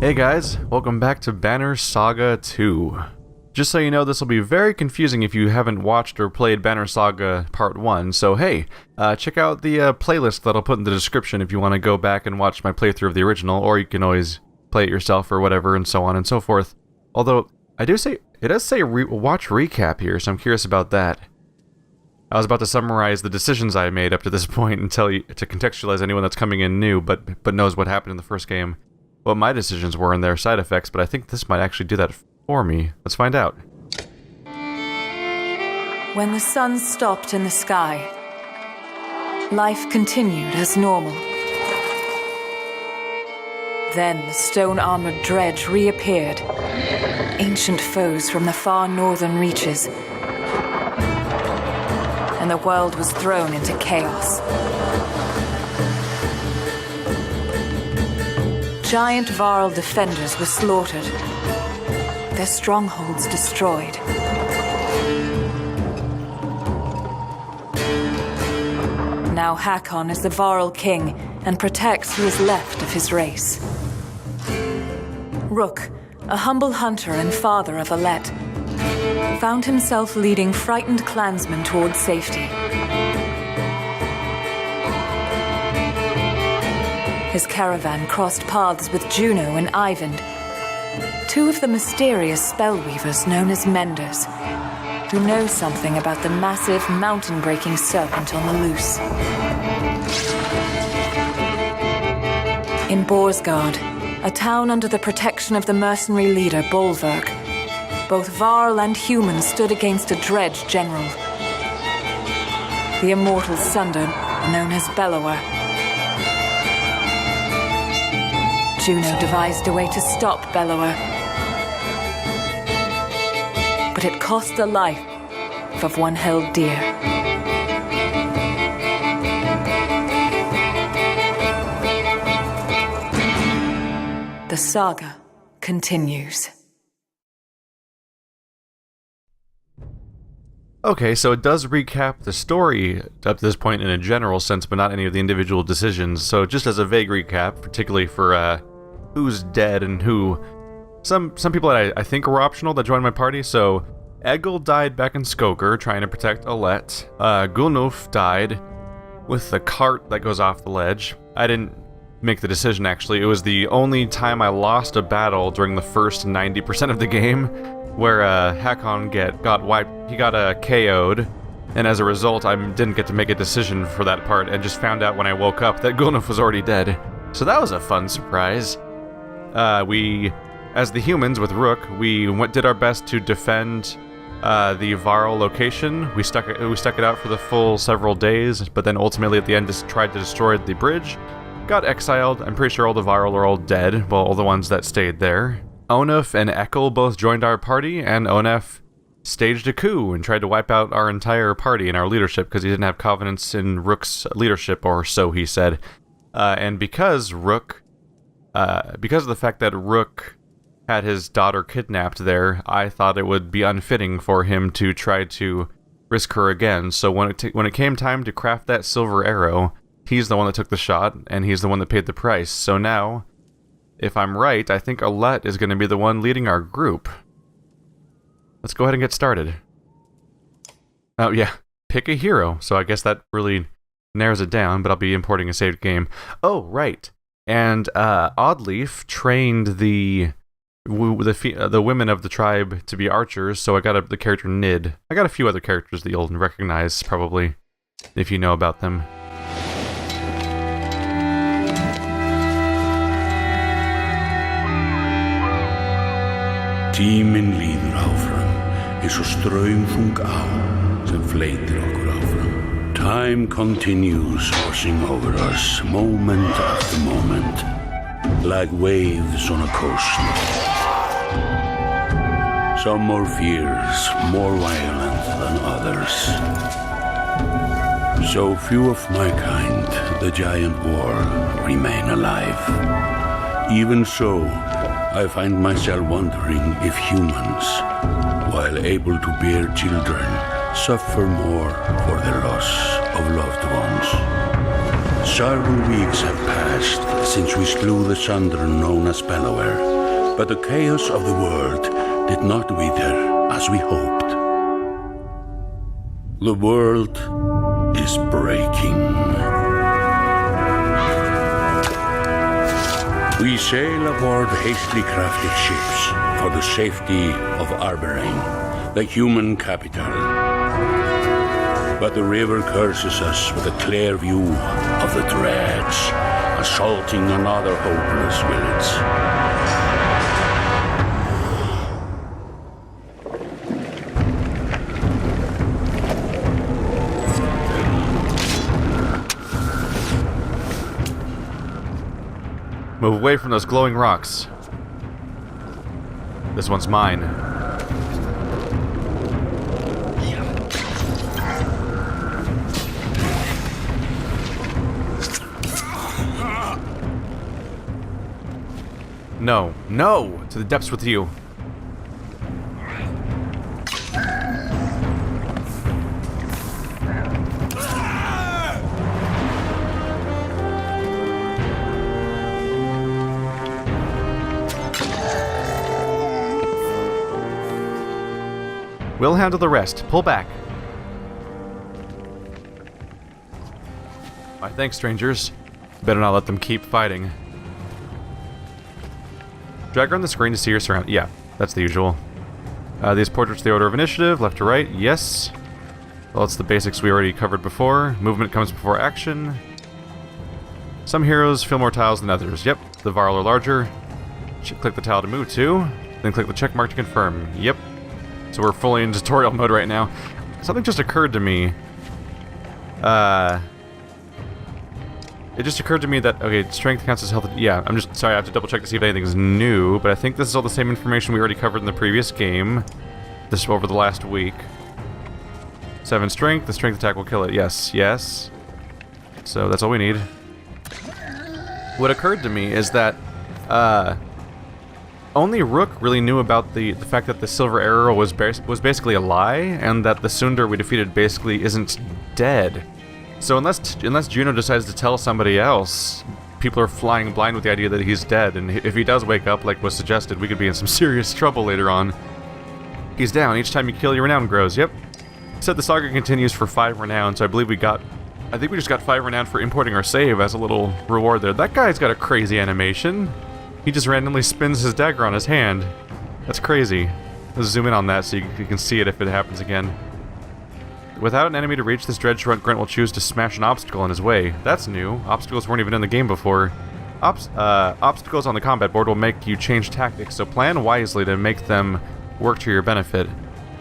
Hey guys, welcome back to Banner Saga 2. Just so you know, this will be very confusing if you haven't watched or played Banner Saga Part 1, so hey, check out the playlist that I'll put in the description if you want to go back and watch my playthrough of the original, or you can always play it yourself or whatever, and so on and so forth. Although, it does say watch recap here, so I'm curious about that. I was about to summarize the decisions I made up to this point and tell you to contextualize anyone that's coming in new but knows what happened in the first game, what my decisions were and their side effects, but I think this might actually do that for me. Let's find out. When the sun stopped in the sky, life continued as normal. Then the stone-armored dredge reappeared, ancient foes from the far northern reaches, and the world was thrown into chaos. Giant Varl defenders were slaughtered, their strongholds destroyed. Now Haakon is the Varl king and protects who is left of his race. Rook, a humble hunter and father of Alette, found himself leading frightened clansmen towards safety. His caravan crossed paths with Juno and Eyvind, two of the mysterious spellweavers known as Menders, who know something about the massive, mountain-breaking serpent on the loose. In Borsgard, a town under the protection of the mercenary leader Bolverk, both Varl and human stood against a dredge general, the immortal Sunder, known as Bellower. Juno devised a way to stop Bellower, but it cost the life of one held dear. The saga continues. Okay, so it does recap the story up to this point in a general sense, but not any of the individual decisions. So just as a vague recap, particularly for who's dead and who... Some people that I think were optional that joined my party. So Egil died back in Skoker trying to protect Alette. Gunnulf died with the cart that goes off the ledge. I didn't make the decision, actually. It was the only time I lost a battle during the first 90% of the game, where Haakon got wiped. He got KO'd, and as a result, I didn't get to make a decision for that part, and just found out when I woke up that Gunnulf was already dead. So that was a fun surprise. As the humans with Rook, we did our best to defend the Varl location. We stuck it out for the full several days, but then ultimately at the end just tried to destroy the bridge. Got exiled. I'm pretty sure all the Varl are all dead, well, all the ones that stayed there. Onef and Ekkel both joined our party, and Onef staged a coup and tried to wipe out our entire party and our leadership because he didn't have confidence in Rook's leadership, or so he said. And because of the fact that Rook had his daughter kidnapped there, I thought it would be unfitting for him to try to risk her again. So when it came time to craft that silver arrow, he's the one that took the shot, and he's the one that paid the price. So now, if I'm right, I think Alette is going to be the one leading our group. Let's go ahead and get started. Oh yeah, pick a hero. So I guess that really narrows it down, but I'll be importing a saved game. Oh, right. And Oddleif trained the women of the tribe to be archers, so I got the character Nid. I got a few other characters that you'll recognize, probably, if you know about them. Tíminn líður áfram, eins og straumþung á sem fleytir okkur áfram. Time continues washing over us, moment after moment, like waves on a coast. Some more fierce, more violent than others. So few of my kind, the giant war, remain alive. Even so, I find myself wondering if humans, while able to bear children, suffer more for the loss of loved ones. Several weeks have passed since we slew the Sundra known as Bellower, but the chaos of the world did not wither as we hoped. The world is breaking. We sail aboard hastily crafted ships for the safety of Arberain, the human capital. But the river curses us with a clear view of the dreads, assaulting another hopeless village. Move away from those glowing rocks. This one's mine. No, no! To the depths with you. We'll handle the rest. Pull back. Why, thanks, strangers. Better not let them keep fighting. Drag her on the screen to see your surround. Yeah, that's the usual. These portraits, the order of initiative, left to right. Yes. Well, it's the basics we already covered before. Movement comes before action. Some heroes fill more tiles than others. Yep. The Varl are larger. Click the tile to move to. Then click the check mark to confirm. Yep. So we're fully in tutorial mode right now. Something just occurred to me. It just occurred to me that, okay, strength counts as health. Yeah, I'm just sorry, I have to double check to see if anything's new, but I think this is all the same information we already covered in the previous game. This over the last week. 7 strength, the strength attack will kill it. Yes, yes. So that's all we need. What occurred to me is that, only Rook really knew about the fact that the Silver Arrow was basically a lie, and that the Sundar we defeated basically isn't dead. So unless Juno decides to tell somebody else, people are flying blind with the idea that he's dead, and if he does wake up, like was suggested, we could be in some serious trouble later on. He's down. Each time you kill, your renown grows. Yep. Said the saga continues for 5 renown, so I think we just got 5 renown for importing our save as a little reward there. That guy's got a crazy animation. He just randomly spins his dagger on his hand. That's crazy. Let's zoom in on that so you can see it if it happens again. Without an enemy to reach, this Dread Grunt will choose to smash an obstacle in his way. That's new. Obstacles weren't even in the game before. Obstacles on the combat board will make you change tactics, so plan wisely to make them work to your benefit.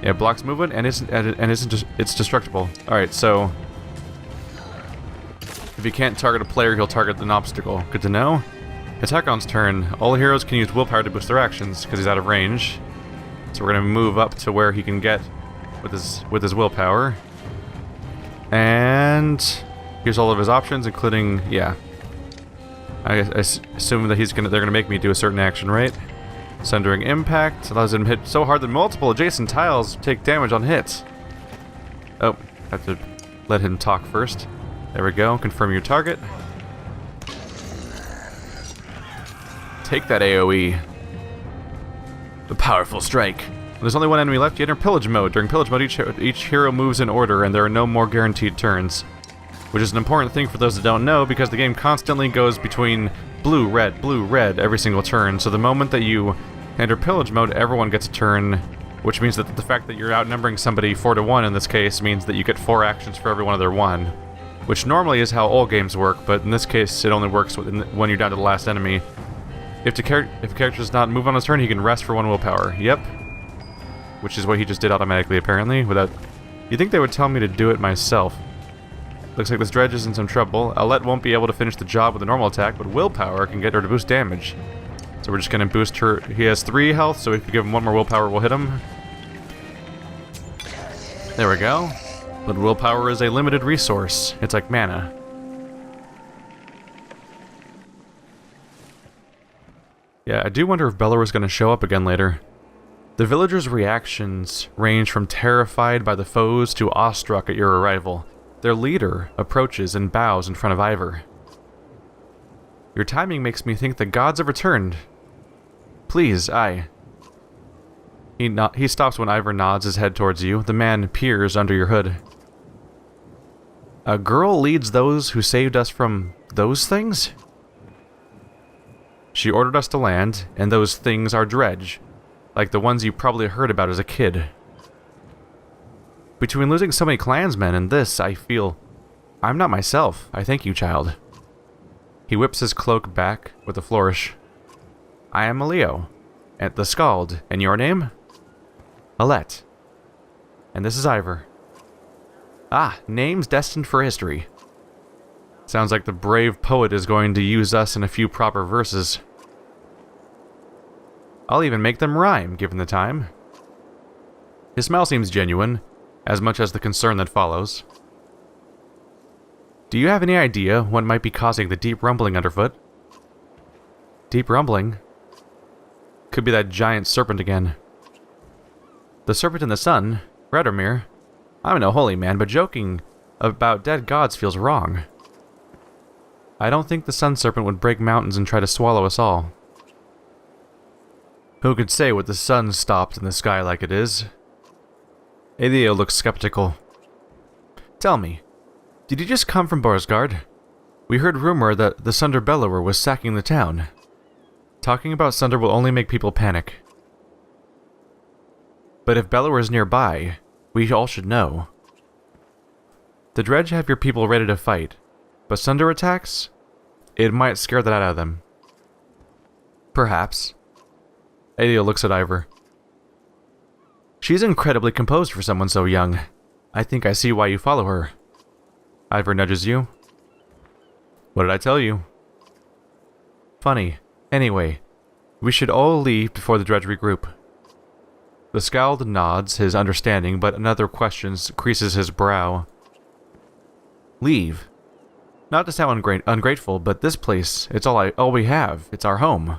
It blocks movement and it's destructible. Alright, so if he can't target a player, he'll target an obstacle. Good to know. It's Haakon's turn. All heroes can use willpower to boost their actions, because he's out of range. So we're going to move up to where he can get with his willpower. And here's all of his options, including, yeah. I assume that they're gonna make me do a certain action, right? Sundering Impact allows him to hit so hard that multiple adjacent tiles take damage on hits. Oh, I have to let him talk first. There we go. Confirm your target. Take that AoE. The powerful strike. There's only one enemy left. You enter Pillage mode. During Pillage mode, each hero moves in order, and there are no more guaranteed turns. Which is an important thing for those that don't know, because the game constantly goes between blue, red every single turn. So the moment that you enter Pillage mode, everyone gets a turn, which means that the fact that you're outnumbering somebody 4-1 in this case means that you get 4 actions for every one of their 1. Which normally is how all games work, but in this case, it only works when you're down to the last enemy. If a character does not move on his turn, he can rest for 1 willpower. Yep. Which is what he just did automatically, apparently, without... You'd think they would tell me to do it myself. Looks like this dredge is in some trouble. Alette won't be able to finish the job with a normal attack, but willpower can get her to boost damage. So we're just gonna boost her... He has 3 health, so if we give him 1 more willpower, we'll hit him. There we go. But willpower is a limited resource. It's like mana. Yeah, I do wonder if Ballard is going to show up again later. The villagers' reactions range from terrified by the foes to awestruck at your arrival. Their leader approaches and bows in front of Ivor. Your timing makes me think the gods have returned. Please, He stops when Ivar nods his head towards you. The man peers under your hood. A girl leads those who saved us from those things? She ordered us to land, and those things are dredge, like the ones you probably heard about as a kid. Between losing so many clansmen and this, I feel I'm not myself. I thank you, child. He whips his cloak back with a flourish. I am Leo, and the Skald, and your name? Alette. And this is Ivar. Ah, names destined for history. Sounds like the brave poet is going to use us in a few proper verses. I'll even make them rhyme, given the time. His smile seems genuine, as much as the concern that follows. Do you have any idea what might be causing the deep rumbling underfoot? Deep rumbling? Could be that giant serpent again. The serpent in the sun, Radomir. I'm no holy man, but joking about dead gods feels wrong. I don't think the sun serpent would break mountains and try to swallow us all. Who could say what the sun stopped in the sky like it is? Elio looks skeptical. Tell me, did you just come from Borsgard? We heard rumor that the Sunder Bellower was sacking the town. Talking about Sunder will only make people panic. But if Bellower is nearby, we all should know. The Dredge have your people ready to fight, but Sunder attacks? It might scare that out of them. Perhaps. Elio looks at Ivar. She's incredibly composed for someone so young. I think I see why you follow her. Ivar nudges you. What did I tell you? Funny. Anyway, we should all leave before the Dredge regroup. The Skald nods his understanding, but another question creases his brow. Leave? Not to sound ungrateful, but this place, it's all we have. It's our home.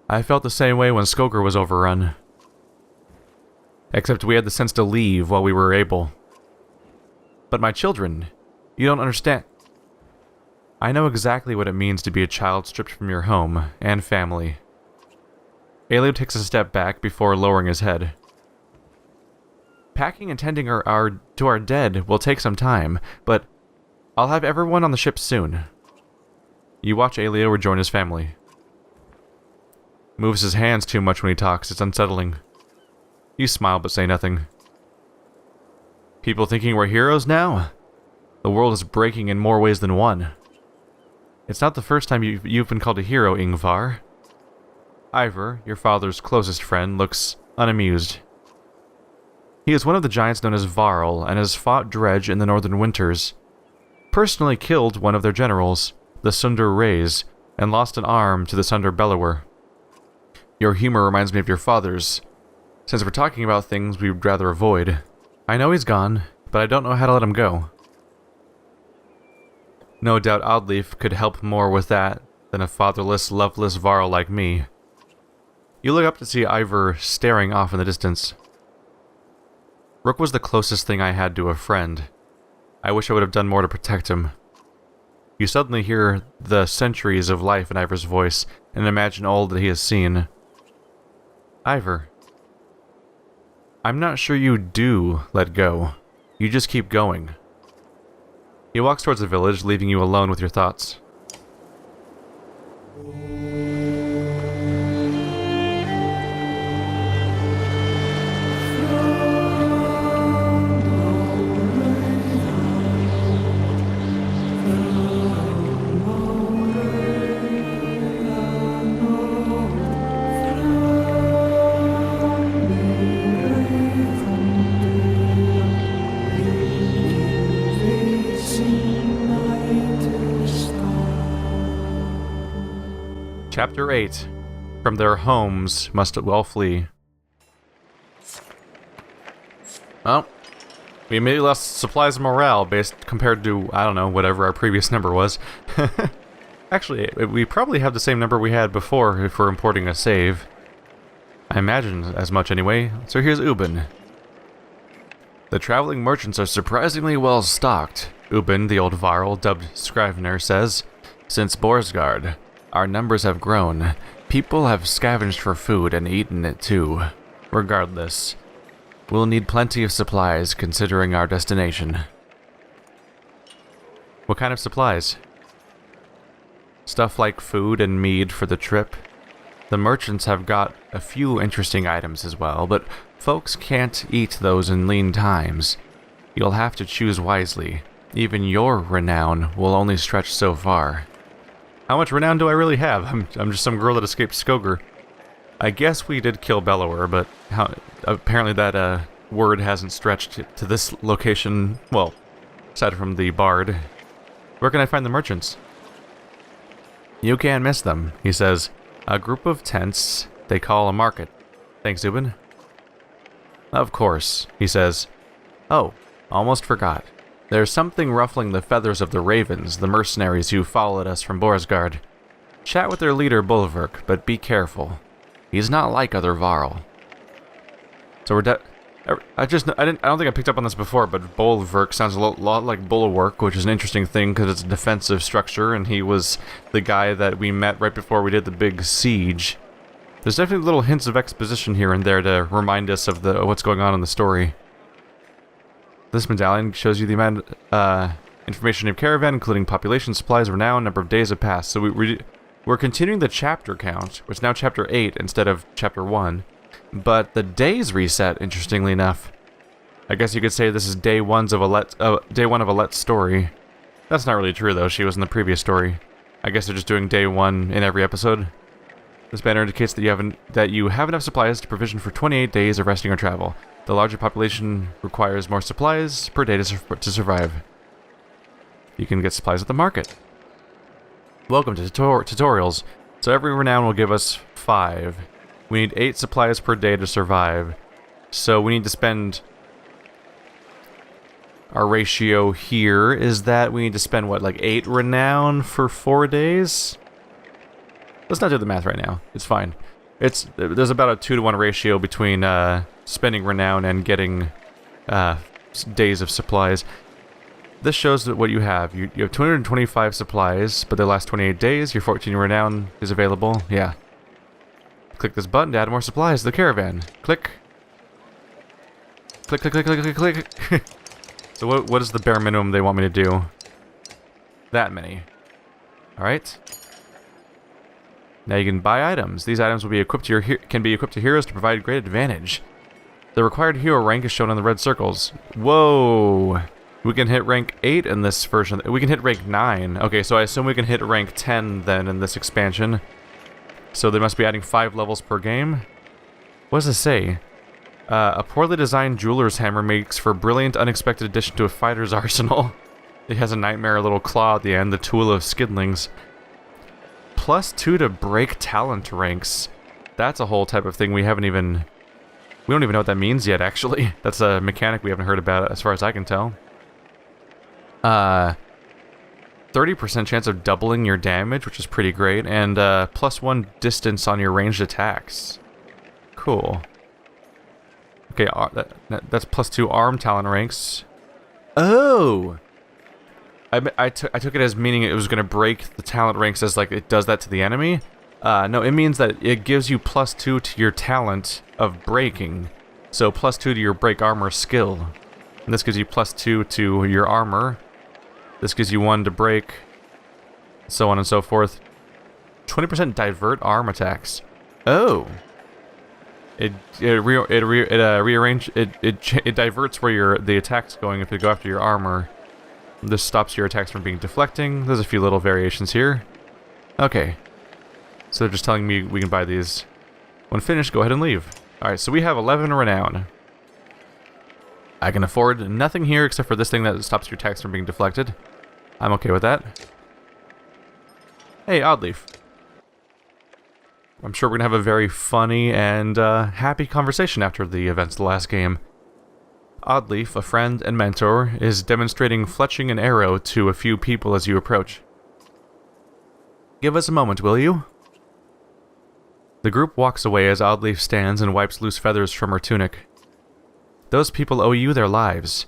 I felt the same way when Skoger was overrun. Except we had the sense to leave while we were able. But my children, you don't understand. I know exactly what it means to be a child stripped from your home and family. Elio takes a step back before lowering his head. Packing and tending to our dead will take some time, but I'll have everyone on the ship soon. You watch Elio rejoin his family. Moves his hands too much when he talks, it's unsettling. You smile but say nothing. People thinking we're heroes now? The world is breaking in more ways than one. It's not the first time you've been called a hero, Ingvar. Ivar, your father's closest friend, looks unamused. He is one of the giants known as Varl, and has fought Dredge in the Northern Winters. Personally killed one of their generals, the Sunder Rays, and lost an arm to the Sunder Bellower. Your humor reminds me of your father's, since we're talking about things we'd rather avoid. I know he's gone, but I don't know how to let him go. No doubt Oddleif could help more with that than a fatherless, loveless Varl like me. You look up to see Ivar staring off in the distance. Rook was the closest thing I had to a friend. I wish I would have done more to protect him. You suddenly hear the centuries of life in Ivar's voice, and imagine all that he has seen. Ivar. I'm not sure you do let go. You just keep going. He walks towards the village, leaving you alone with your thoughts. Chapter 8. From their homes must well flee. Well, we immediately lost supplies and morale based compared to, I don't know, whatever our previous number was. Actually, we probably have the same number we had before if we're importing a save. I imagine as much anyway, so here's Ubin. The traveling merchants are surprisingly well stocked. Ubin, the old Varl, dubbed Scrivener, says, "Since Borsgard, our numbers have grown. People have scavenged for food and eaten it too. Regardless, we'll need plenty of supplies considering our destination." What kind of supplies? Stuff like food and mead for the trip. The merchants have got a few interesting items as well, but folks can't eat those in lean times. You'll have to choose wisely. Even your renown will only stretch so far. How much renown do I really have? I'm just some girl that escaped Skoger. I guess we did kill Bellower, but apparently that word hasn't stretched to this location, well, aside from the bard. Where can I find the merchants? You can't miss them, he says. A group of tents they call a market. Thanks, Zubin. Of course, he says. Oh, almost forgot. There's something ruffling the feathers of the ravens, the mercenaries who followed us from Borsgard. Chat with their leader, Bolverk, but be careful. He's not like other Varl. So we're I don't think I picked up on this before, but Bolverk sounds a lot like Bulwark, which is an interesting thing because it's a defensive structure, and he was the guy that we met right before we did the big siege. There's definitely little hints of exposition here and there to remind us of what's going on in the story. This medallion shows you the amount information of caravan, including population, supplies, renown, number of days have passed. So we're continuing the chapter count, which is now chapter 8 instead of chapter 1. But the days reset, interestingly enough. I guess you could say this is day one of Alette's story. That's not really true, though. She was in the previous story. I guess they're just doing day 1 in every episode. This banner indicates that you have enough supplies to provision for 28 days of resting or travel. The larger population requires more supplies per day to survive. You can get supplies at the market. Welcome to tutorials. So every renown will give us 5. We need 8 supplies per day to survive. So we need to spend... Our ratio here is that we need to spend, what, like 8 renown for 4 days? Let's not do the math right now. It's fine. There's about a 2-to-1 ratio between spending renown and getting days of supplies. This shows that what you have. You have 225 supplies, but they last 28 days. Your 14 renown is available. Yeah. Click this button to add more supplies to the caravan. Click. Click, click, click, click, click, click. So what is the bare minimum they want me to do? That many. Alright. Now you can buy items. These items will be equipped to can be equipped to heroes to provide great advantage. The required hero rank is shown on the red circles. Whoa! We can hit rank 8 in this version. We can hit rank 9. Okay, so I assume we can hit rank 10 then in this expansion. So they must be adding 5 levels per game. What does this say? A poorly designed jeweler's hammer makes for a brilliant, unexpected addition to a fighter's arsenal. It has a nightmare little claw at the end, the tool of skidlings. +2 to break talent ranks. That's a whole type of thing we don't even know what that means yet, actually. That's a mechanic we haven't heard about, as far as I can tell. 30% chance of doubling your damage, which is pretty great, and +1 distance on your ranged attacks. Cool. Okay, that's +2 arm talent ranks. Oh! I took it as meaning it was going to break the talent ranks as like it does that to the enemy. No, it means that it gives you +2 to your talent of breaking. So +2 to your break armor skill. And this gives you +2 to your armor. This gives you 1 to break. So on and so forth. 20% divert arm attacks. Oh! It diverts where the attack's going if you go after your armor. This stops your attacks from being deflecting. There's a few little variations here. Okay. So they're just telling me we can buy these. When finished, go ahead and leave. Alright, so we have 11 renown. I can afford nothing here except for this thing that stops your attacks from being deflected. I'm okay with that. Hey, Oddleif. I'm sure we're going to have a very funny and happy conversation after the events of the last game. Oddleif, a friend and mentor, is demonstrating fletching an arrow to a few people as you approach. Give us a moment, will you? The group walks away as Oddleif stands and wipes loose feathers from her tunic. Those people owe you their lives.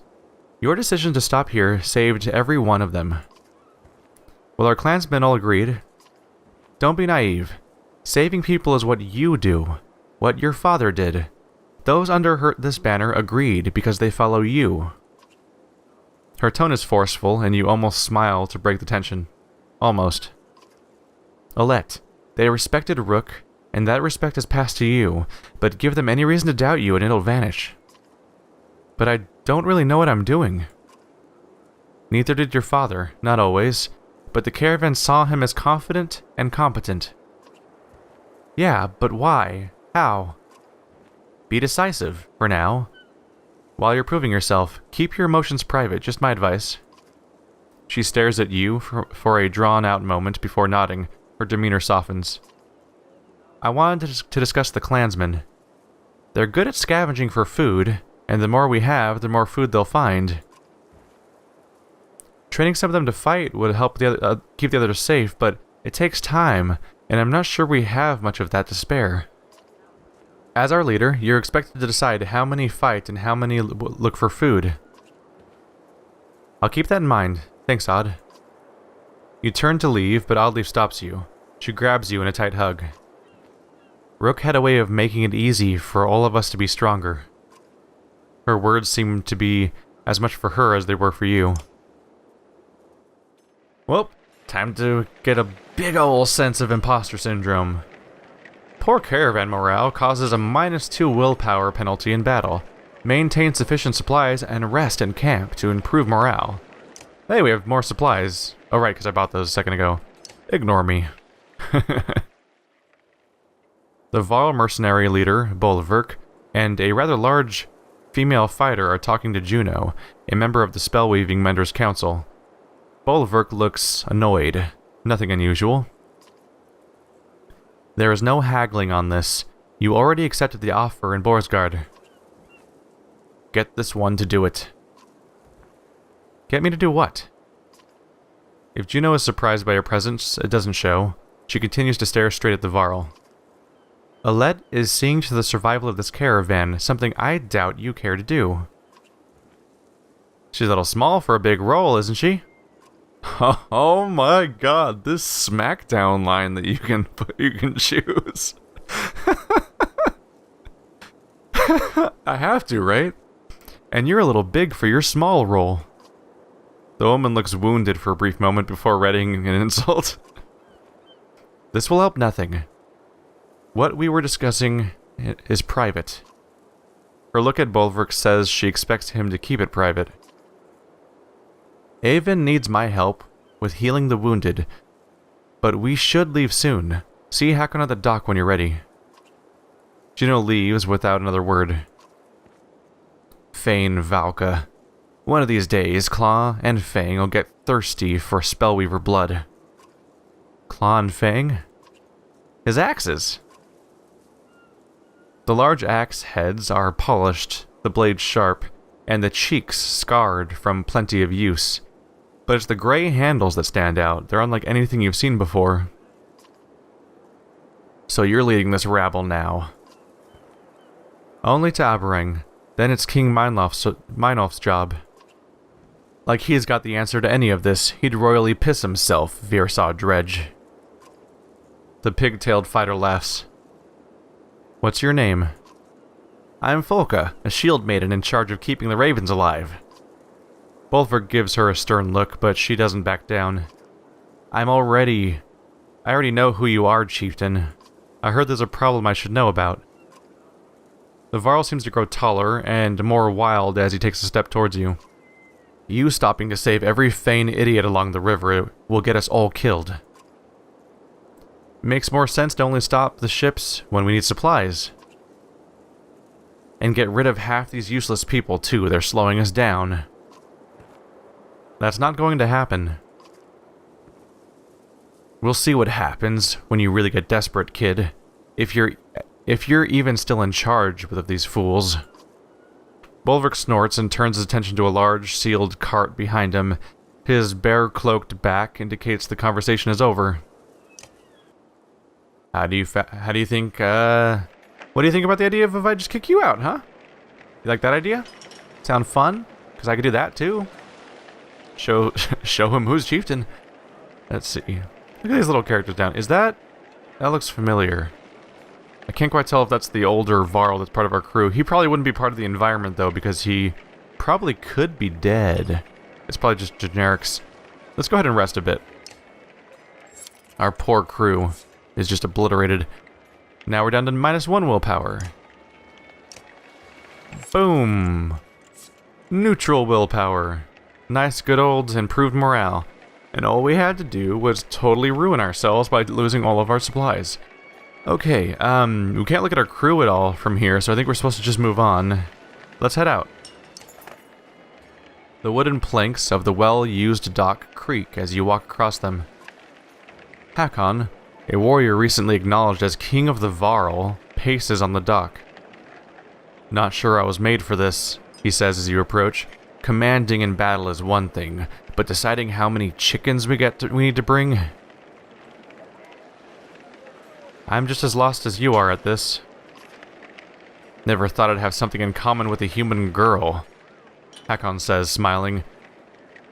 Your decision to stop here saved every one of them. Well, our clansmen all agreed. Don't be naive. Saving people is what you do. What your father did. Those under this banner agreed because they follow you. Her tone is forceful, and you almost smile to break the tension. Almost. Alette, they respected Rook, and that respect is passed to you, but give them any reason to doubt you and it'll vanish. But I don't really know what I'm doing. Neither did your father, not always, but the caravan saw him as confident and competent. Yeah, but why? How? Be decisive, for now. While you're proving yourself, keep your emotions private, just my advice. She stares at you for a drawn-out moment before nodding. Her demeanor softens. I wanted to discuss the clansmen. They're good at scavenging for food, and the more we have, the more food they'll find. Training some of them to fight would help keep the others safe, but it takes time, and I'm not sure we have much of that to spare. As our leader, you're expected to decide how many fight and how many look for food. I'll keep that in mind. Thanks, Odd. You turn to leave, but Oddleif stops you. She grabs you in a tight hug. Rook had a way of making it easy for all of us to be stronger. Her words seemed to be as much for her as they were for you. Well, time to get a big ol' sense of imposter syndrome. Poor caravan morale causes a -2 willpower penalty in battle. Maintain sufficient supplies and rest in camp to improve morale. Hey, we have more supplies. Oh right, because I bought those a second ago. Ignore me. The Varl mercenary leader, Ballard, and a rather large female fighter are talking to Juno, a member of the Spellweaving Menders Council. Ballard looks annoyed. Nothing unusual. There is no haggling on this. You already accepted the offer in Borsgard. Get this one to do it. Get me to do what? If Juno is surprised by your presence, it doesn't show. She continues to stare straight at the Varl. Alette is seeing to the survival of this caravan, something I doubt you care to do. She's a little small for a big role, isn't she? Oh my god, this smackdown line that you can choose. I have to, right? And you're a little big for your small role. The woman looks wounded for a brief moment before readying an insult. This will help nothing. What we were discussing is private. Her look at Bolverk says she expects him to keep it private. Avon needs my help with healing the wounded, but we should leave soon. See Haakon at the dock when you're ready. Juno leaves without another word. Fane Valka. One of these days, Claw and Fang will get thirsty for Spellweaver blood. Claw and Fang? His axes! The large axe heads are polished, the blades sharp, and the cheeks scarred from plenty of use. But it's the gray handles that stand out. They're unlike anything you've seen before. So you're leading this rabble now. Only to Aberang. Then it's King Meinolf's job. Like he's got the answer to any of this, he'd royally piss himself, Veersaw Dredge. The pig-tailed fighter laughs. What's your name? I'm Folka, a shield maiden in charge of keeping the ravens alive. Bolver gives her a stern look, but she doesn't back down. I already know who you are, chieftain. I heard there's a problem I should know about. The Varl seems to grow taller and more wild as he takes a step towards you. You stopping to save every Fane idiot along the river will get us all killed. Makes more sense to only stop the ships when we need supplies. And get rid of half these useless people too, they're slowing us down. That's not going to happen. We'll see what happens when you really get desperate, kid. If you're even still in charge of these fools. Bolverk snorts and turns his attention to a large, sealed cart behind him. His bear-cloaked back indicates the conversation is over. What do you think about the idea of if I just kick you out, huh? You like that idea? Sound fun? because I could do that too. Show him who's chieftain. Let's see. Look at these little characters down. That looks familiar. I can't quite tell if that's the older Varl that's part of our crew. He probably wouldn't be part of the environment, though, because he probably could be dead. It's probably just generics. Let's go ahead and rest a bit. Our poor crew is just obliterated. Now we're down to -1 willpower. Boom. Neutral willpower. Nice good old improved morale. And all we had to do was totally ruin ourselves by losing all of our supplies. Okay, we can't look at our crew at all from here, so I think we're supposed to just move on. Let's head out. The wooden planks of the well-used dock creak as you walk across them. Haakon, a warrior recently acknowledged as King of the Varl, paces on the dock. Not sure I was made for this, he says as you approach. Commanding in battle is one thing, but deciding how many chickens we need to bring... I'm just as lost as you are at this. Never thought I'd have something in common with a human girl, Haakon says, smiling.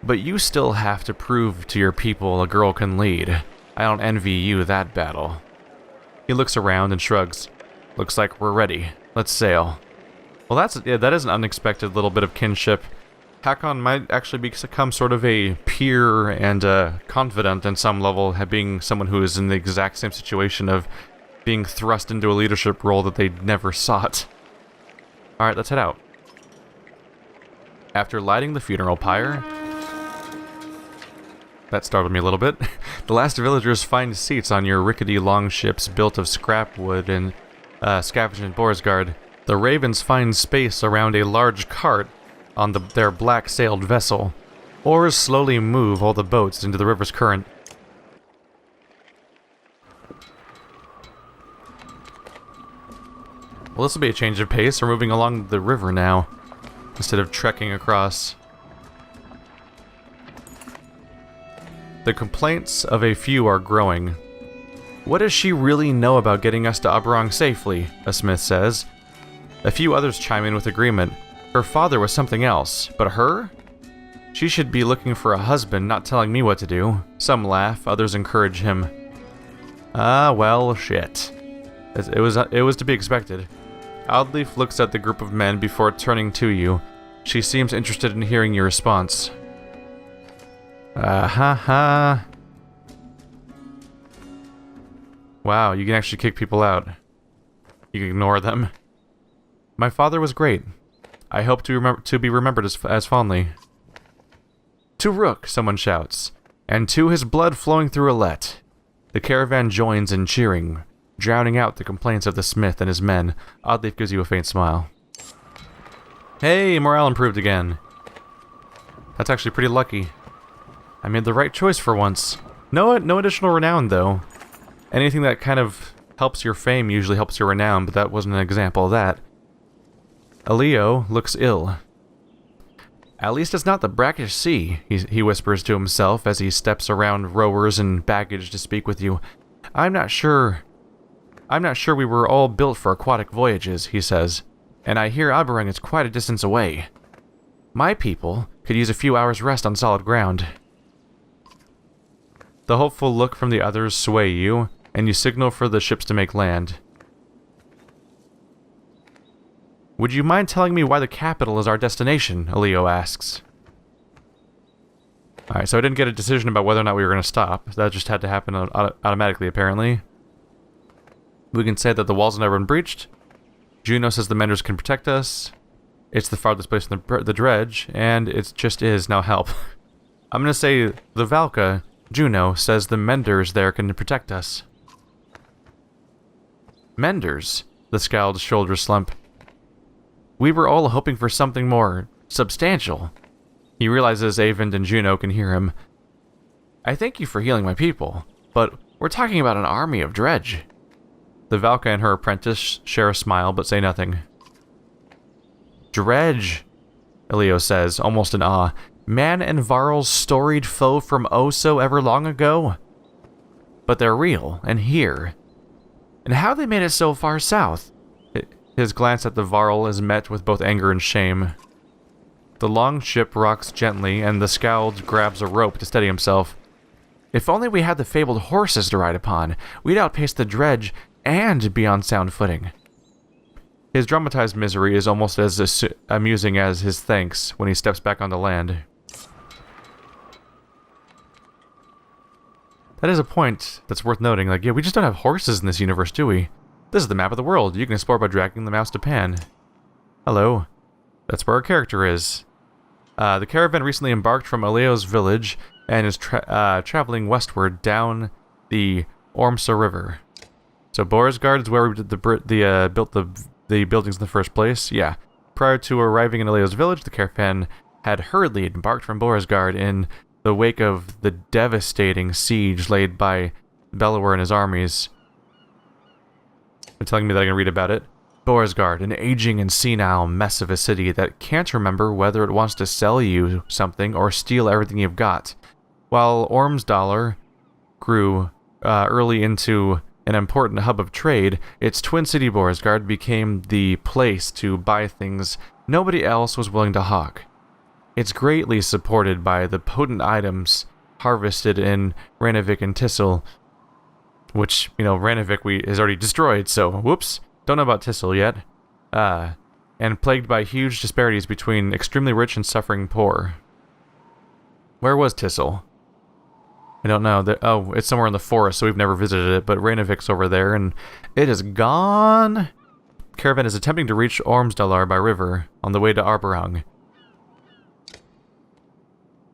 But you still have to prove to your people a girl can lead. I don't envy you that battle. He looks around and shrugs. Looks like we're ready. Let's sail. Well, that is an unexpected little bit of kinship. Haakon might actually become sort of a peer and confidant in some level, being someone who is in the exact same situation of being thrust into a leadership role that they never sought. Alright, let's head out. After lighting the funeral pyre... That startled me a little bit. The last villagers find seats on your rickety longships built of scrap wood and scavenged in Borsgard. The ravens find space around a large cart on their black-sailed vessel. Oars slowly move all the boats into the river's current. Well, this will be a change of pace. We're moving along the river now, instead of trekking across. The complaints of a few are growing. What does she really know about getting us to Oberong safely? A smith says. A few others chime in with agreement. Her father was something else, but her? She should be looking for a husband, not telling me what to do. Some laugh, others encourage him. Ah, well, shit. It was to be expected. Oddleif looks at the group of men before turning to you. She seems interested in hearing your response. Ha. Wow, you can actually kick people out. You can ignore them. My father was great. I hope to be remembered as fondly. To Rook, someone shouts, and to his blood flowing through Alette. The caravan joins in cheering, drowning out the complaints of the smith and his men. Oddleif gives you a faint smile. Hey, morale improved again. That's actually pretty lucky. I made the right choice for once. No additional renown, though. Anything that kind of helps your fame usually helps your renown, but that wasn't an example of that. Elio looks ill. At least it's not the brackish sea, he whispers to himself as he steps around rowers and baggage to speak with you. I'm not sure we were all built for aquatic voyages, he says, and I hear Oberong is quite a distance away. My people could use a few hours rest on solid ground. The hopeful look from the others sway you, and you signal for the ships to make land. Would you mind telling me why the capital is our destination? Elio asks. Alright, so I didn't get a decision about whether or not we were going to stop. That just had to happen automatically, apparently. We can say that the walls have never been breached. Juno says the menders can protect us. It's the farthest place from the dredge, and it just is. Now help. I'm going to say the Valka, Juno, says the menders there can protect us. Menders? The scowled shoulders slump. We were all hoping for something more substantial. He realizes Avend and Juno can hear him. I thank you for healing my people, but we're talking about an army of dredge. The Valka and her apprentice share a smile, but say nothing. Dredge, Elio says, almost in awe. Man and Varl's storied foe from oh so ever long ago? But they're real, and here. And how they made it so far south? His glance at the Varl is met with both anger and shame. The long ship rocks gently, and the Skald grabs a rope to steady himself. If only we had the fabled horses to ride upon, we'd outpace the dredge and be on sound footing. His dramatized misery is almost as amusing as his thanks when he steps back onto land. That is a point that's worth noting. Like, yeah, we just don't have horses in this universe, do we? This is the map of the world. You can explore by dragging the mouse to pan. Hello. That's where our character is. The caravan recently embarked from Aleo's village and is traveling westward down the Ormsa River. So Borisgard is where we did built the buildings in the first place. Yeah. Prior to arriving in Aleo's village, the caravan had hurriedly embarked from Borisgard in the wake of the devastating siege laid by Bellower and his armies. They're telling me that I can read about it. Borisgard, an aging and senile mess of a city that can't remember whether it wants to sell you something or steal everything you've got. While Ormsdalr grew early into an important hub of trade, its twin city Borisgard became the place to buy things nobody else was willing to hawk. It's greatly supported by the potent items harvested in Ranavik and Tissel, which, you know, Ranavik is already destroyed, so whoops, don't know about Tissel yet. And plagued by huge disparities between extremely rich and suffering poor. Where was Tissel? I don't know. Oh, it's somewhere in the forest, so we've never visited it, but Ranavik's over there, and it is gone. Caravan is attempting to reach Ormsdalr by river on the way to Arborang.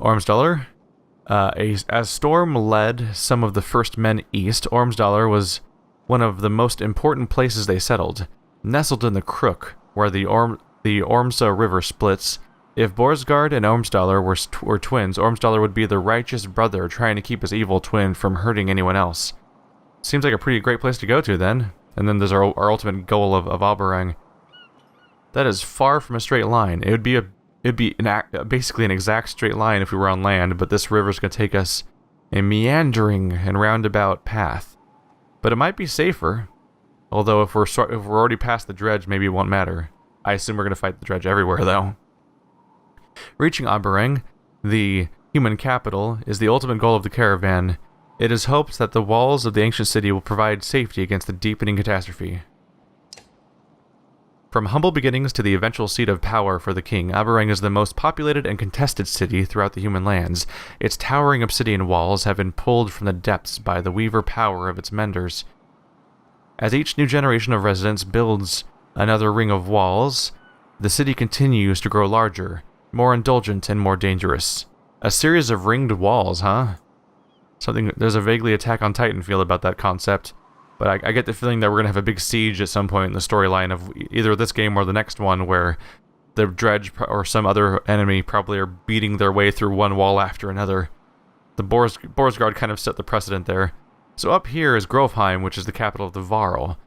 Ormsdalr? As Storm led some of the first men east, Ormsdalr was one of the most important places they settled. Nestled in the crook, where the Ormsa River splits, if Borisgard and Ormsdalr were twins, Ormsdalr would be the righteous brother trying to keep his evil twin from hurting anyone else. Seems like a pretty great place to go to, then. And then there's our ultimate goal of Arborang. That is far from a straight line. It'd be basically an exact straight line if we were on land, but this river's going to take us a meandering and roundabout path. But it might be safer, although if we're already past the dredge, maybe it won't matter. I assume we're going to fight the dredge everywhere, though. Reaching Arborang, the human capital, is the ultimate goal of the caravan. It is hoped that the walls of the ancient city will provide safety against the deepening catastrophe. From humble beginnings to the eventual seat of power for the king, Arborang is the most populated and contested city throughout the human lands. Its towering obsidian walls have been pulled from the depths by the weaver power of its menders. As each new generation of residents builds another ring of walls, the city continues to grow larger, more indulgent, and more dangerous. A series of ringed walls, huh? There's a vaguely Attack on Titan feel about that concept. But I get the feeling that we're going to have a big siege at some point in the storyline of either this game or the next one, where the dredge or some other enemy probably are beating their way through one wall after another. The Borisgard kind of set the precedent there. So up here is Grovheim, which is the capital of the Varl.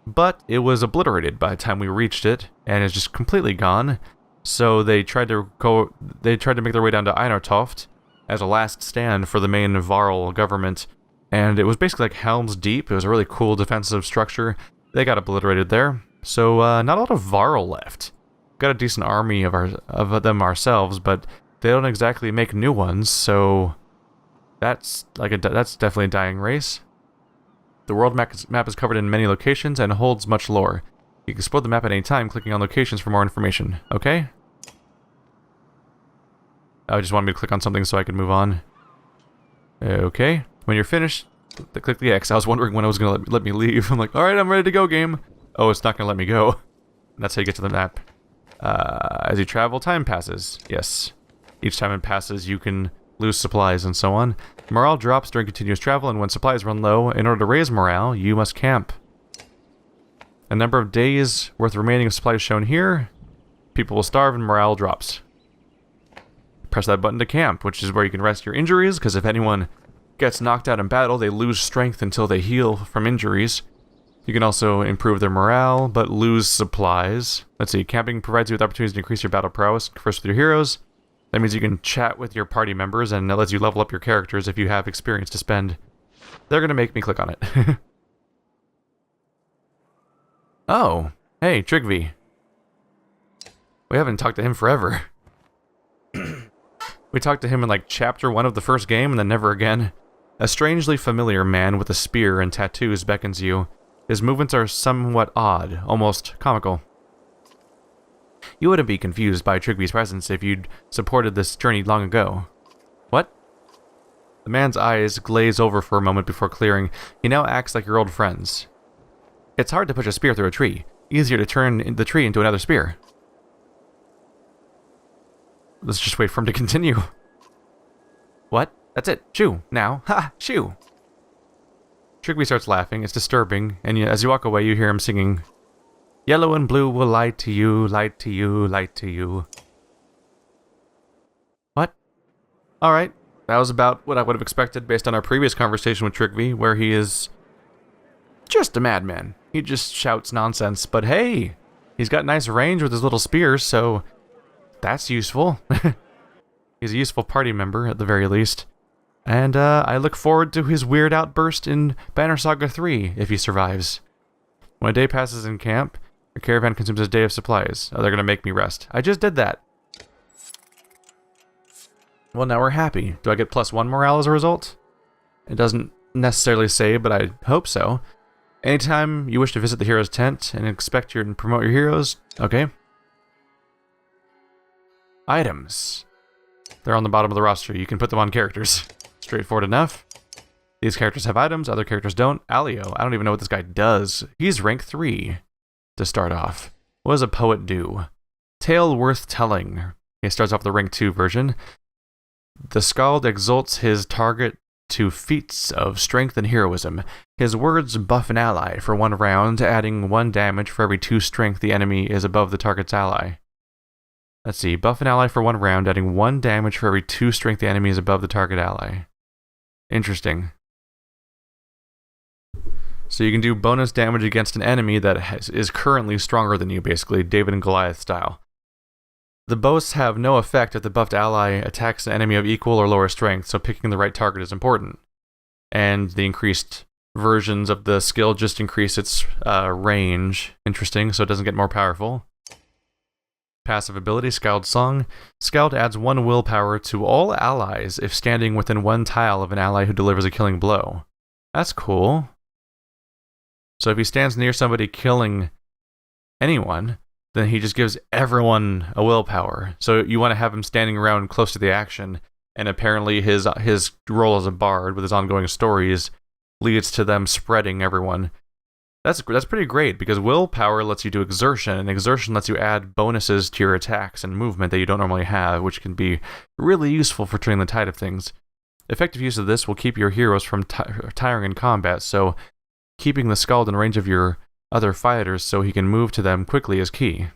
But it was obliterated by the time we reached it, and is just completely gone. So they tried to make their way down to Einartoft as a last stand for the main Varl government. And it was basically like Helm's Deep. It was a really cool defensive structure. They got obliterated there. So not a lot of Varl left. Got a decent army of them ourselves, but they don't exactly make new ones. So that's definitely a dying race. The world map is covered in many locations and holds much lore. You can explore the map at any time, clicking on locations for more information. Okay? I just wanted me to click on something so I could move on. Okay. When you're finished, click the X. I was wondering when it was going to let me leave. I'm like, alright, I'm ready to go, game. Oh, it's not going to let me go. That's how you get to the map. As you travel, time passes. Yes. Each time it passes, you can lose supplies and so on. Morale drops during continuous travel, and when supplies run low, in order to raise morale, you must camp. A number of days worth remaining of supplies shown here. People will starve and morale drops. Press that button to camp, which is where you can rest your injuries, because if anyone gets knocked out in battle, they lose strength until they heal from injuries. You can also improve their morale, but lose supplies. Let's see, camping provides you with opportunities to increase your battle prowess, first with your heroes. That means you can chat with your party members, and that lets you level up your characters if you have experience to spend. They're going to make me click on it. Oh, hey, Trigvi. We haven't talked to him forever. We talked to him in like chapter 1 of the first game and then never again. A strangely familiar man with a spear and tattoos beckons you. His movements are somewhat odd, almost comical. You wouldn't be confused by Trigby's presence if you'd supported this journey long ago. What? The man's eyes glaze over for a moment before clearing. He now acts like your old friends. It's hard to push a spear through a tree. Easier to turn the tree into another spear. Let's just wait for him to continue. What? That's it. Shoo. Now. Ha! Shoo! Trigby starts laughing. It's disturbing, and as you walk away, you hear him singing, Yellow and blue will light to you, light to you, light to you. What? Alright. That was about what I would have expected based on our previous conversation with Trigby, where he is just a madman. He just shouts nonsense, but hey! He's got nice range with his little spears, so that's useful. He's a useful party member, at the very least. And I look forward to his weird outburst in Banner Saga 3, if he survives. When a day passes in camp, your caravan consumes a day of supplies. Oh, they're gonna make me rest. I just did that. Well, now we're happy. Do I get +1 morale as a result? It doesn't necessarily say, but I hope so. Anytime you wish to visit the hero's tent and expect and promote your heroes, okay. Items. They're on the bottom of the roster. You can put them on characters. Straightforward enough. These characters have items, other characters don't. Alio, I don't even know what this guy does. He's rank 3 to start off. What does a poet do? Tale worth telling. He starts off with the rank 2 version. The Skald exalts his target to feats of strength and heroism. His words buff an ally for 1 round, adding 1 damage for every 2 strength the enemy is above the target's ally. Let's see, buff an ally for 1 round, adding 1 damage for every 2 strength the enemy is above the target ally. Interesting. So you can do bonus damage against an enemy that is currently stronger than you, basically, David and Goliath style. The boasts have no effect if the buffed ally attacks an enemy of equal or lower strength, so picking the right target is important. And the increased versions of the skill just increase its range. Interesting, so it doesn't get more powerful. Passive ability, Skald Song. Skald adds 1 willpower to all allies if standing within 1 tile of an ally who delivers a killing blow. That's cool. So if he stands near somebody killing anyone, then he just gives everyone a willpower. So you want to have him standing around close to the action, and apparently his role as a bard with his ongoing stories leads to them spreading everyone. That's pretty great, because willpower lets you do exertion, and exertion lets you add bonuses to your attacks and movement that you don't normally have, which can be really useful for turning the tide of things. Effective use of this will keep your heroes from tiring in combat, so keeping the Skald in range of your other fighters so he can move to them quickly is key.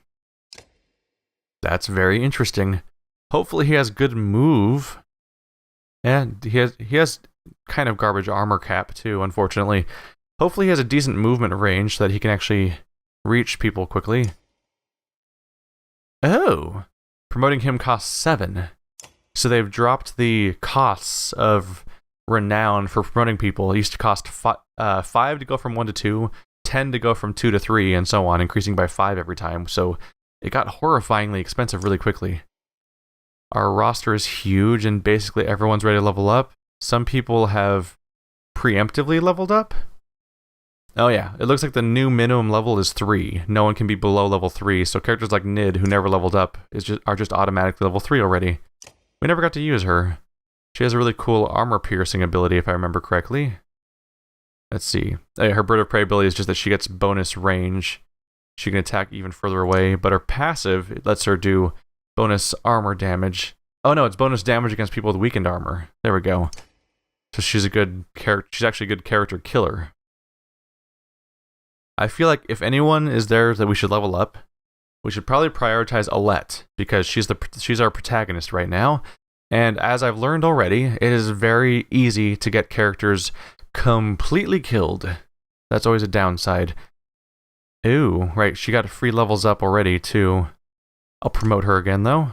That's very interesting. Hopefully he has good move. And he has kind of garbage armor cap too, unfortunately. Hopefully he has a decent movement range so that he can actually reach people quickly. Oh! Promoting him costs 7. So they've dropped the costs of renown for promoting people. It used to cost 5 to go from 1 to 2, 10 to go from 2 to 3, and so on, increasing by 5 every time. So it got horrifyingly expensive really quickly. Our roster is huge and basically everyone's ready to level up. Some people have preemptively leveled up. Oh yeah, it looks like the new minimum level is 3. No one can be below level 3, so characters like Nid, who never leveled up, are just automatically level 3 already. We never got to use her. She has a really cool armor-piercing ability, if I remember correctly. Let's see. Her Bird of Prey ability is just that she gets bonus range. She can attack even further away, but her passive, it lets her do bonus armor damage. Oh no, it's bonus damage against people with weakened armor. There we go. So she's a good character. She's actually a good character killer. I feel like if anyone is there that we should level up, we should probably prioritize Alette, because she's our protagonist right now. And as I've learned already, it is very easy to get characters completely killed. That's always a downside. Ooh, right, she got free levels up already, too. I'll promote her again, though.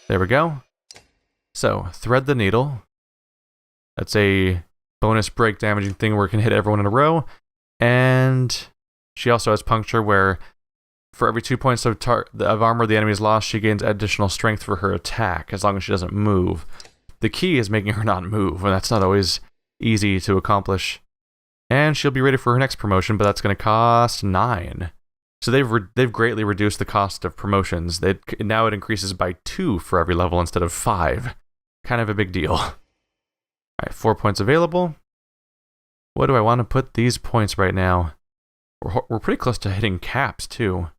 There we go. So, Thread the Needle. That's a bonus break damaging thing where it can hit everyone in a row. And she also has Puncture, where For every 2 points of armor the enemy has lost, she gains additional strength for her attack, as long as she doesn't move. The key is making her not move, and that's not always easy to accomplish. And she'll be ready for her next promotion, but that's going to cost 9. So they've greatly reduced the cost of promotions. Now it increases by 2 for every level instead of 5. Kind of a big deal. Alright, 4 points available. What do I want to put these points right now? We're pretty close to hitting caps, too.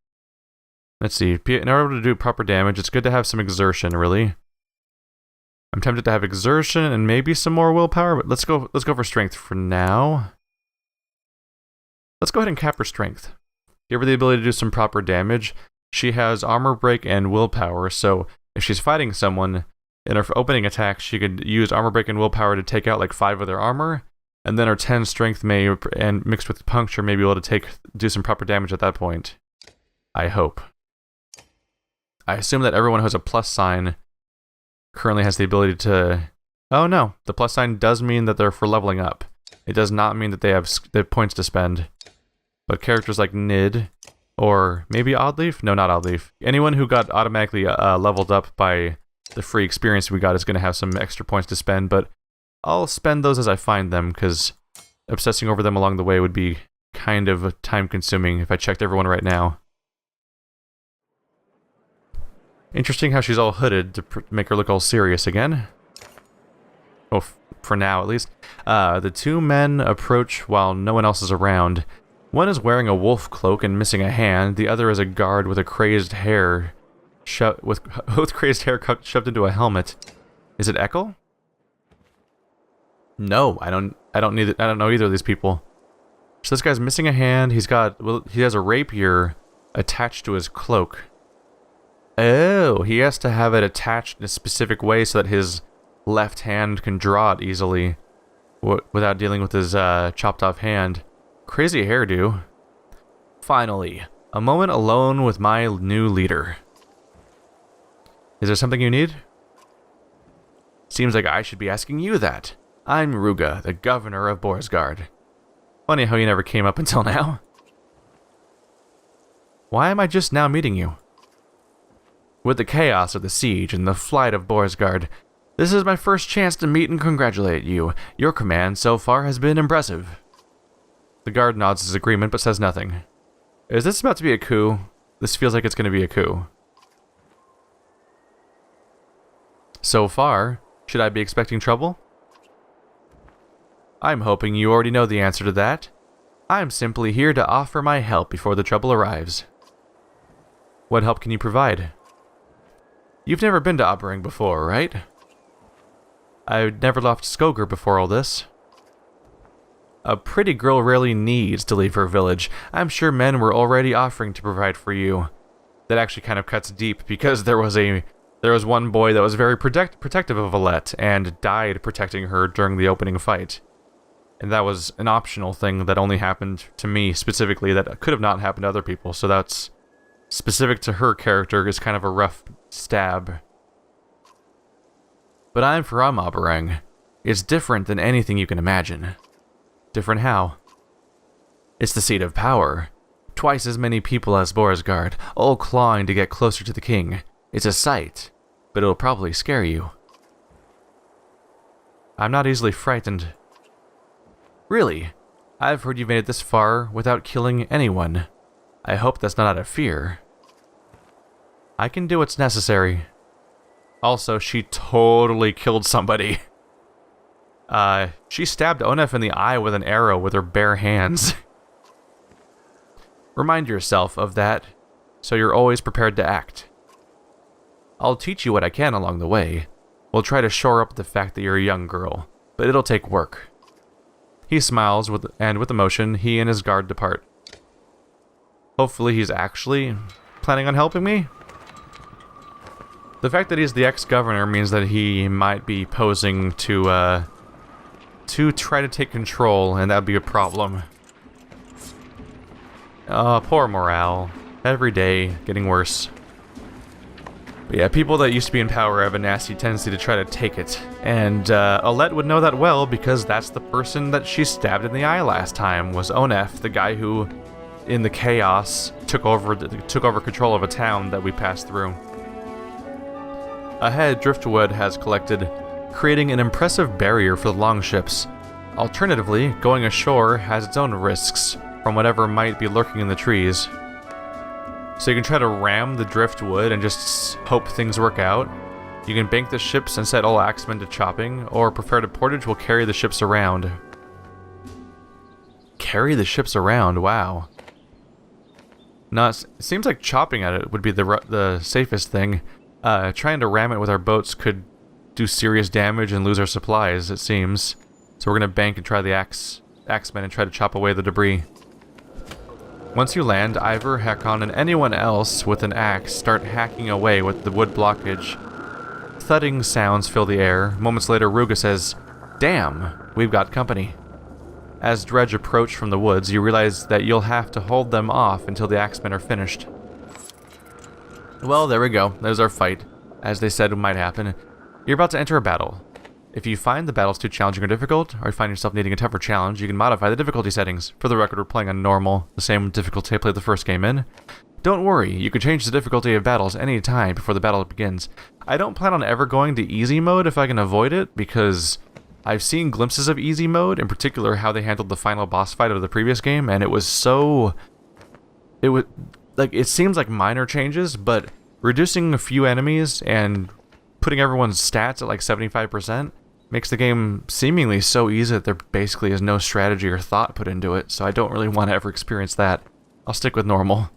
Let's see. In order to do proper damage, it's good to have some exertion, really. I'm tempted to have exertion and maybe some more willpower, but let's go for strength for now. Let's go ahead and cap her strength. Give her the ability to do some proper damage. She has armor break and willpower, so if she's fighting someone in her opening attack, she could use armor break and willpower to take out like 5 of their armor, and then her 10 strength and mixed with puncture may be able to do some proper damage at that point. I hope. I assume that everyone who has a plus sign currently has the ability to... Oh no, the plus sign does mean that they're for leveling up. It does not mean that they have points to spend. But characters like Nid, or maybe Oddleif? No, not Oddleif. Anyone who got automatically leveled up by the free experience we got is going to have some extra points to spend, but I'll spend those as I find them, because obsessing over them along the way would be kind of time-consuming if I checked everyone right now. Interesting how she's all hooded to make her look all serious again. Well, for now at least. The 2 men approach while no one else is around. One is wearing a wolf cloak and missing a hand. The other is a guard with crazed hair shoved into a helmet. Is it Echo? No, I don't know either of these people. So this guy's missing a hand. He has a rapier attached to his cloak. Oh, he has to have it attached in a specific way so that his left hand can draw it easily without dealing with his chopped off hand. Crazy hairdo. Finally, a moment alone with my new leader. Is there something you need? Seems like I should be asking you that. I'm Ruga, the governor of Borsgard. Funny how you never came up until now. Why am I just now meeting you? With the chaos of the siege and the flight of Borsgard, this is my first chance to meet and congratulate you. Your command so far has been impressive. The guard nods his agreement but says nothing. Is this about to be a coup? This feels like it's going to be a coup. So far, should I be expecting trouble? I'm hoping you already know the answer to that. I'm simply here to offer my help before the trouble arrives. What help can you provide? You've never been to Oddleif before, right? I'd never left Skoger before all this. A pretty girl rarely needs to leave her village. I'm sure men were already offering to provide for you. That actually kind of cuts deep, because there was one boy that was very protective of Alette and died protecting her during the opening fight. And that was an optional thing that only happened to me specifically, that could have not happened to other people, so that's specific to her character is kind of a rough stab. But I'm from Oddleif. It's different than anything you can imagine. Different how? It's the seat of power. Twice as many people as Borsgard, all clawing to get closer to the king. It's a sight, but it'll probably scare you. I'm not easily frightened. Really? I've heard you've made it this far without killing anyone. I hope that's not out of fear. I can do what's necessary. Also, she totally killed somebody. She stabbed Oddleif in the eye with an arrow with her bare hands. Remind yourself of that, so you're always prepared to act. I'll teach you what I can along the way. We'll try to shore up the fact that you're a young girl, but it'll take work. He smiles, and with emotion, he and his guard depart. Hopefully he's actually planning on helping me? The fact that he's the ex-governor means that he might be posing to try to take control, and that'd be a problem. Oh, poor morale. Every day, getting worse. But yeah, people that used to be in power have a nasty tendency to try to take it. And Alette would know that well, because that's the person that she stabbed in the eye last time, was Oddleif, the guy who in the chaos, took over control of a town that we passed through. Ahead, driftwood has collected, creating an impressive barrier for the longships. Alternatively, going ashore has its own risks from whatever might be lurking in the trees. So you can try to ram the driftwood and just hope things work out. You can bank the ships and set all axemen to chopping, or preferred a portage will carry the ships around. Carry the ships around, wow. Now, it seems like chopping at it would be the safest thing. Trying to ram it with our boats could do serious damage and lose our supplies, it seems. So we're going to bank and try the axemen and try to chop away the debris. Once you land, Ivor, Haakon, and anyone else with an axe start hacking away with the wood blockage. Thudding sounds fill the air. Moments later, Ruga says, "Damn, we've got company." As Dredge approach from the woods, you realize that you'll have to hold them off until the axemen are finished. Well, there we go. There's our fight. As they said might happen. You're about to enter a battle. If you find the battles too challenging or difficult, or you find yourself needing a tougher challenge, you can modify the difficulty settings. For the record, we're playing on normal, the same difficulty I played the first game in. Don't worry, you can change the difficulty of battles any time before the battle begins. I don't plan on ever going to easy mode if I can avoid it, because I've seen glimpses of easy mode, in particular how they handled the final boss fight of the previous game, and it was so... it seems like minor changes, but reducing a few enemies and putting everyone's stats at like 75% makes the game seemingly so easy that there basically is no strategy or thought put into it, so I don't really want to ever experience that. I'll stick with normal.